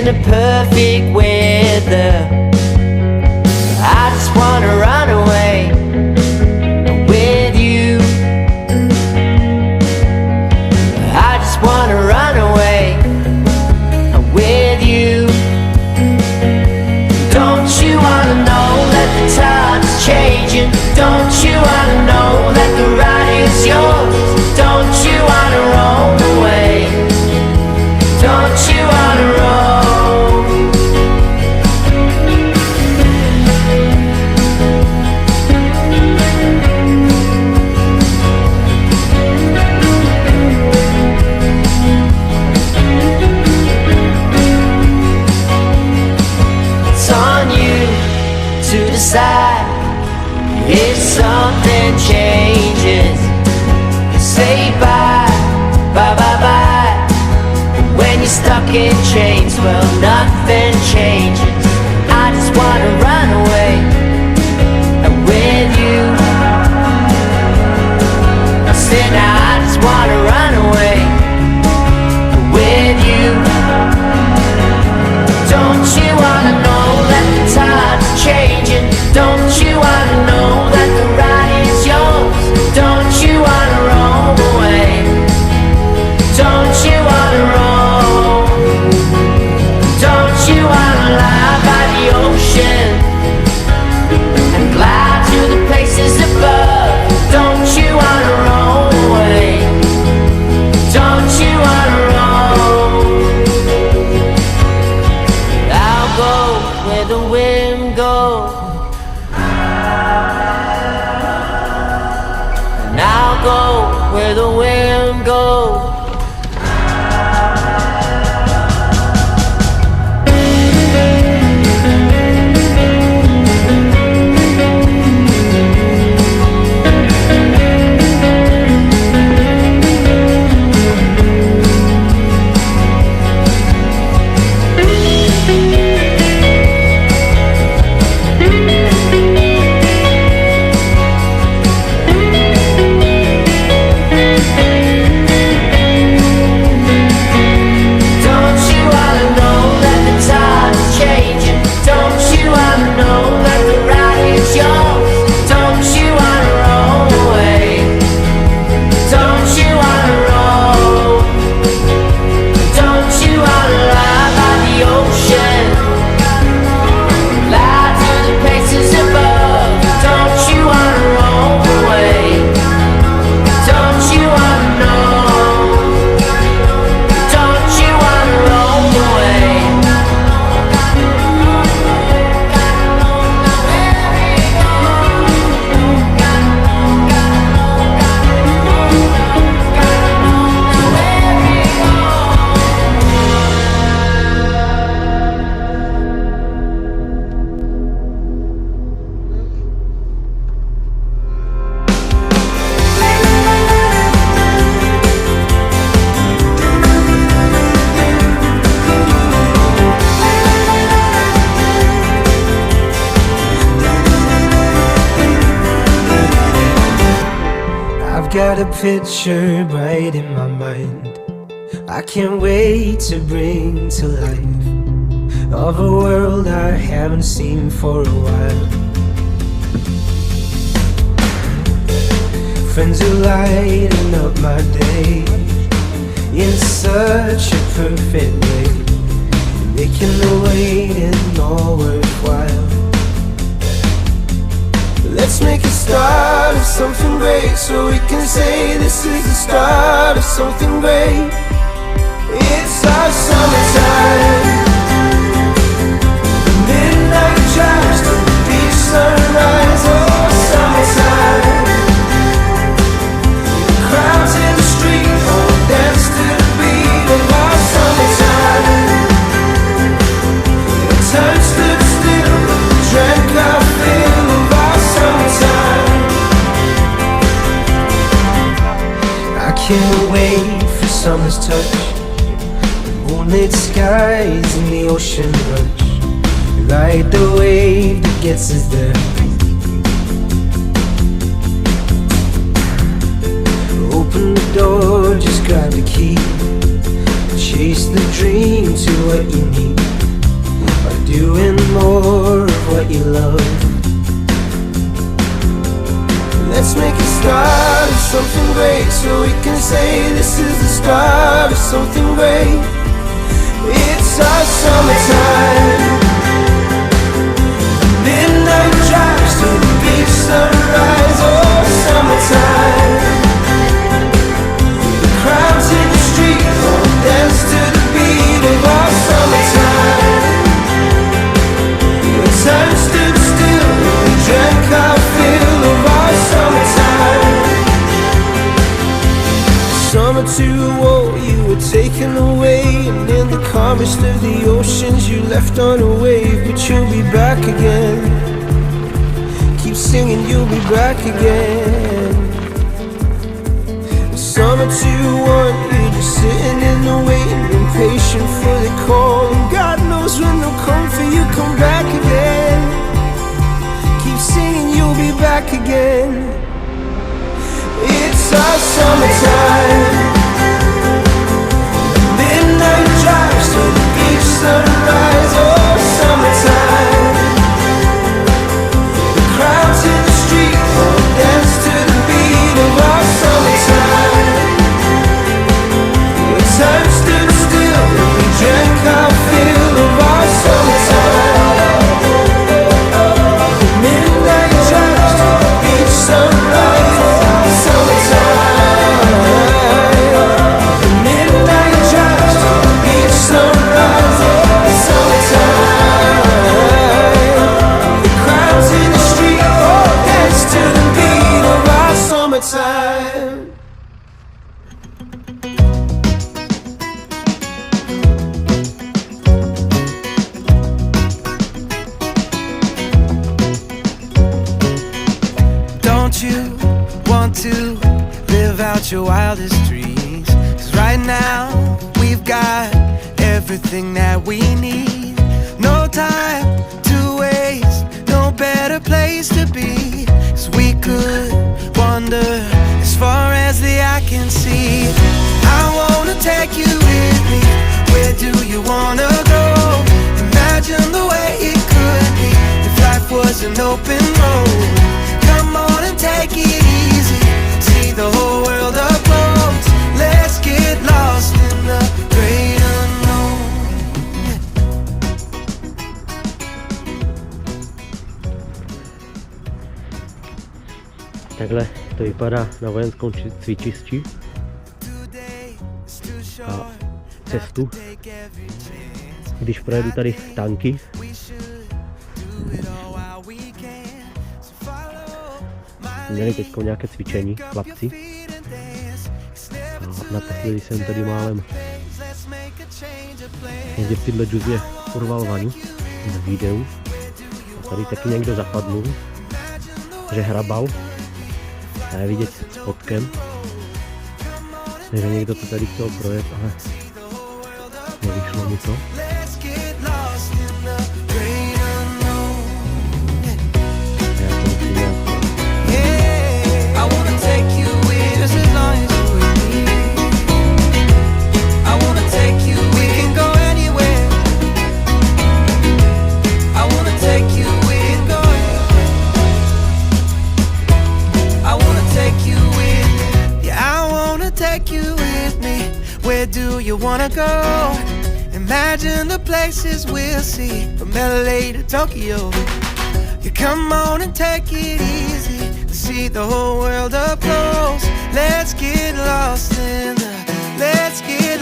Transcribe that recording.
in the perfect weather. I just wanna run away with you. I just wanna run away with you. Don't you wanna know that the time's changing? Don't you wanna know that the ride is yours? Don't you wanna roll away? Don't you wanna roll? It's on you to decide if something changes. Say bye, bye, bye, bye. When you're stuck in chains, well, nothing changes. I just wanna run away with you. I said now I just wanna run away with you. Don't you wanna know that the time's changing? Don't you wanna know that the ride is yours? Don't you wanna roll away? Don't you wanna roll? Don't you wanna lie by the ocean and glide to the places above? Don't you wanna roll away? Don't you wanna roll? I'll go where the wind goes, and I'll go where the wind goes. Got a picture bright in my mind, I can't wait to bring to life, of a world I haven't seen for a while. Friends who lighten up my day in such a perfect way, making the waiting all worthwhile. Let's make a start of something great, so we can say this is the start of something great. It's our summertime. The midnight drives to the beach sunrise. Oh, summertime. The crowds in the street all dance to the beat of our summertime. The time stood still, drank our fill of our summertime. I can't wait for summer's touch, moonlit skies and the ocean rush, ride the wave that gets us there. Open the door, just grab the key, chase the dream to what you need. start of something great, so we can say this is the start of something great. It's our summertime. Midnight drives to the beach, sunrise, oh summertime. The crowds in the street all dance to the beat of our summertime. When time stood still, we drank our fill of our summertime. Summer too old, you were taken away, and in the calmest of the oceans you left on a wave. But you'll be back again. Keep singing, you'll be back again. Summer too warm, you're just sitting in the waiting, impatient for the call. And God knows when they'll come for you, come back again. Keep singing, you'll be back again. It's our summertime. Midnight drives to the beach, sunrise, oh summertime. The crowds in the street all dance to the beat of our summertime. When time stood still, we drank our fill of our summertime. Midnight drives to the beach, sunrise, oh summertime. Midnight drives to the beach, sunrise, oh summertime. The crowds in the street all dance to the beat of our summertime. Don't you want to live out your wildest dreams? 'Cause right now we've got everything that we need. No time to waste, no better place to be. 'Cause we could wander as far as the eye can see. I wanna take you with me. Where do you wanna go? Imagine the way it could be if life was an open road. Come on and take it easy. See the whole world up close. Let's get lost in the great unknown. Takhle to vypadá na vojenskom cvičišti. A cestu, když projedu tady tanky, měli teď nějaké cvičení, chlapci. A naposledy jsem tady málem někde v tyhle džuzie urval vaňu na videu. A tady taky někdo zapadnul, že hrabal. A je vidět s fotkem, že někdo to tady chtěl projet, ale nevyšlo mu to. Where do you wanna go? Imagine the places we'll see, from LA to Tokyo. You come on and take it easy, to see the whole world up close. Let's get lost in the, let's get